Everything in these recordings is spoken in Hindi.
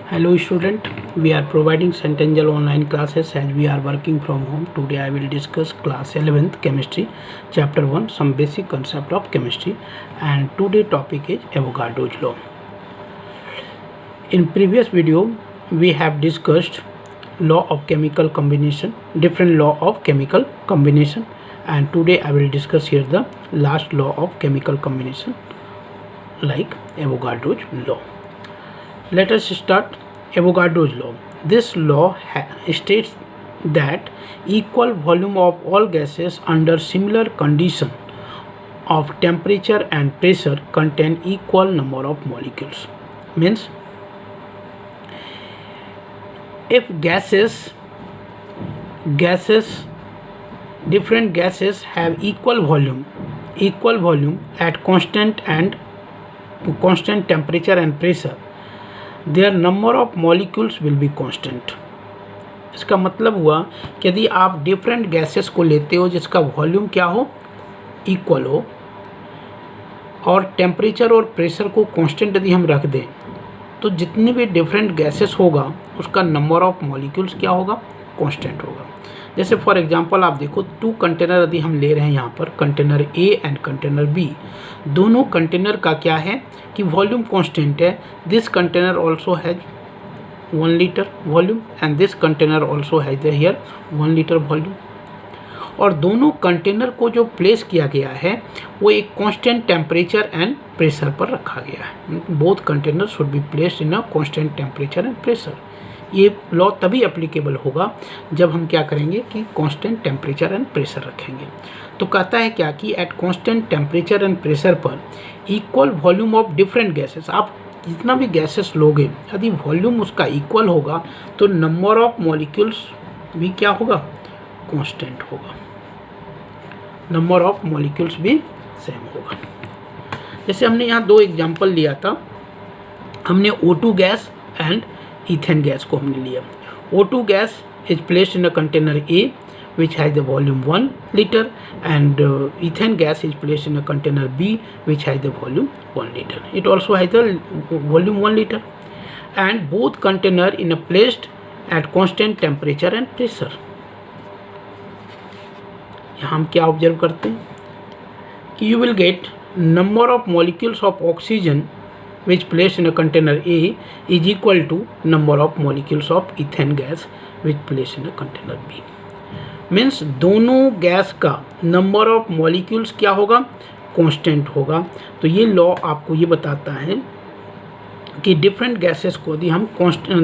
Hello student, we are providing Centennial online classes as we are working from home. Today I will discuss class 11th chemistry chapter 1 some basic concept of chemistry, and today topic is Avogadro's law. In previous video we have discussed law of chemical combination, different law of chemical combination, and today I will discuss here the last law of chemical combination like Avogadro's law. Let us start Avogadro's law. This law states that equal volume of all gases under similar condition of temperature and pressure contain equal number of molecules. Means if different gases have equal volume at constant temperature and pressure, their number of molecules will be constant. इसका मतलब हुआ कि यदि आप डिफरेंट गैसेस को लेते हो जिसका वॉल्यूम क्या हो, इक्वल हो, और टेम्परेचर और प्रेशर को कांस्टेंट यदि हम रख दें, तो जितनी भी डिफरेंट गैसेस होगा उसका नंबर ऑफ मॉलिक्यूल्स क्या होगा, कांस्टेंट होगा. जैसे फॉर एग्जांपल आप देखो, 2 कंटेनर यदि हम ले रहे हैं यहाँ पर, container A and container B, दोनों कंटेनर का क्या है कि वॉल्यूम कांस्टेंट है. This container also has 1 litre volume and this container also has here 1 litre volume. और दोनों कंटेनर को जो प्लेस किया गया है वो एक कांस्टेंट टेम्परेचर एंड प्रेशर पर रखा गया है. Both container should be placed in a constant temperature and pressure. ये लॉ तभी एप्लीकेबल होगा जब हम क्या करेंगे कि कांस्टेंट टेम्परेचर एंड प्रेशर रखेंगे. तो कहता है क्या कि at constant temperature and pressure पर equal volume of different gases, आप जितना भी गैसेस लोगे यदि वॉल्यूम उसका इक्वल होगा तो नंबर ऑफ मॉलिक्यूल्स भी क्या होगा, कांस्टेंट होगा. नंबर ऑफ मॉलिक्यूल्स भी सेम होगा. जैसे हमने यहाँ 2 एग्जांपल लिया था, हमने O2 gas and ethane gas को हमने लिया. O2 gas is placed in a container A which has the volume 1 liter and ethane gas is placed in a container B which has the volume 1 liter. It also has the volume 1 liter and both container in a placed at constant temperature and pressure. यहाँ हम क्या ऑब्जर्व करते हैं कि you will get number of molecules of oxygen which placed in a container A is equal to number of molecules of ethane gas which placed in a container B. Means दोनों गैस का नंबर ऑफ मॉलिक्यूल्स क्या होगा, कांस्टेंट होगा. तो ये लॉ आपको ये बताता है कि डिफरेंट गैसेस को यदि हम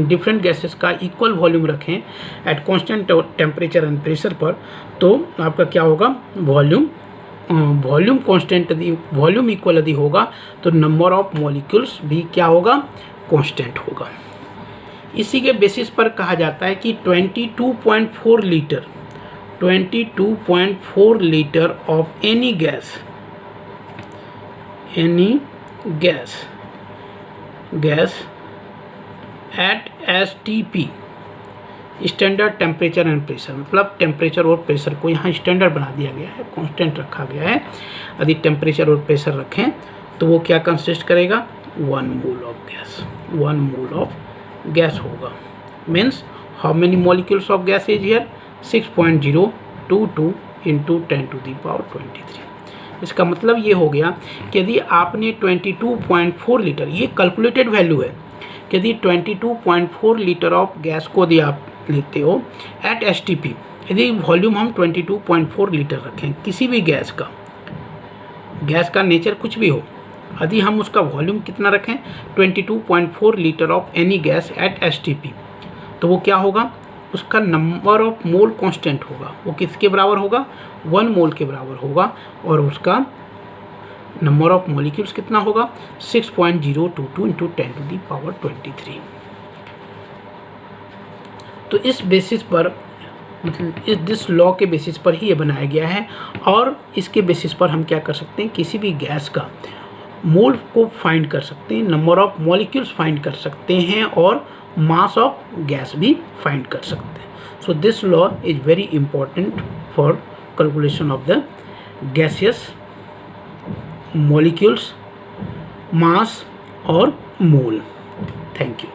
डिफरेंट गैसेस का इक्वल वॉल्यूम रखें eight constant temperature and pressure पर, तो आपका क्या होगा, वॉल्यूम कांस्टेंट यदि वॉल्यूम इक्वल यदि होगा तो नंबर ऑफ मॉलिक्यूल्स भी क्या होगा, कांस्टेंट होगा. इसी के बेसिस पर कहा जाता है कि 22.4 litre of any gas at STP standard temperature and pressure, मतलब टेम्परेचर और प्रेशर को यहाँ स्टैंडर्ड बना दिया गया है, कांस्टेंट रखा गया है. यदि टेम्परेचर और प्रेशर रखें तो वो क्या कंसिस्ट करेगा, 1 मोल ऑफ गैस होगा. Means how many molecules of gas is here, 6.022 into 10⁻23. इसका मतलब ये हो गया कि यदि आपने 22.4 लीटर, ये कैलकुलेटेड वैल्यू है, कि यदि 22.4 लीटर ऑफ गैस को यदि आप लेते हो एट STP, यदि वॉल्यूम हम 22.4 लीटर रखें किसी भी गैस का नेचर कुछ भी हो, यदि हम उसका वॉल्यूम कितना रखें 22.4 litre of any gas at STP, तो वो क्या होगा, उसका नंबर ऑफ मोल कांस्टेंट होगा. वो किसके बराबर होगा, 1 मोल के बराबर होगा. और उसका नंबर ऑफ मॉलिक्यूल्स कितना होगा, 6.022 इंटू 10⁻23. तो इस बेसिस पर, मतलब दिस लॉ के बेसिस पर ही ये बनाया गया है. और इसके बेसिस पर हम क्या कर सकते हैं, किसी भी गैस का मोल को फाइंड कर सकते हैं, नंबर ऑफ मॉलिक्यूल्स फाइंड कर सकते हैं और मास ऑफ गैस भी फाइंड कर सकते हैं. So this law is very important for calculation of the gaseous molecules, mass और मोल. Thank you.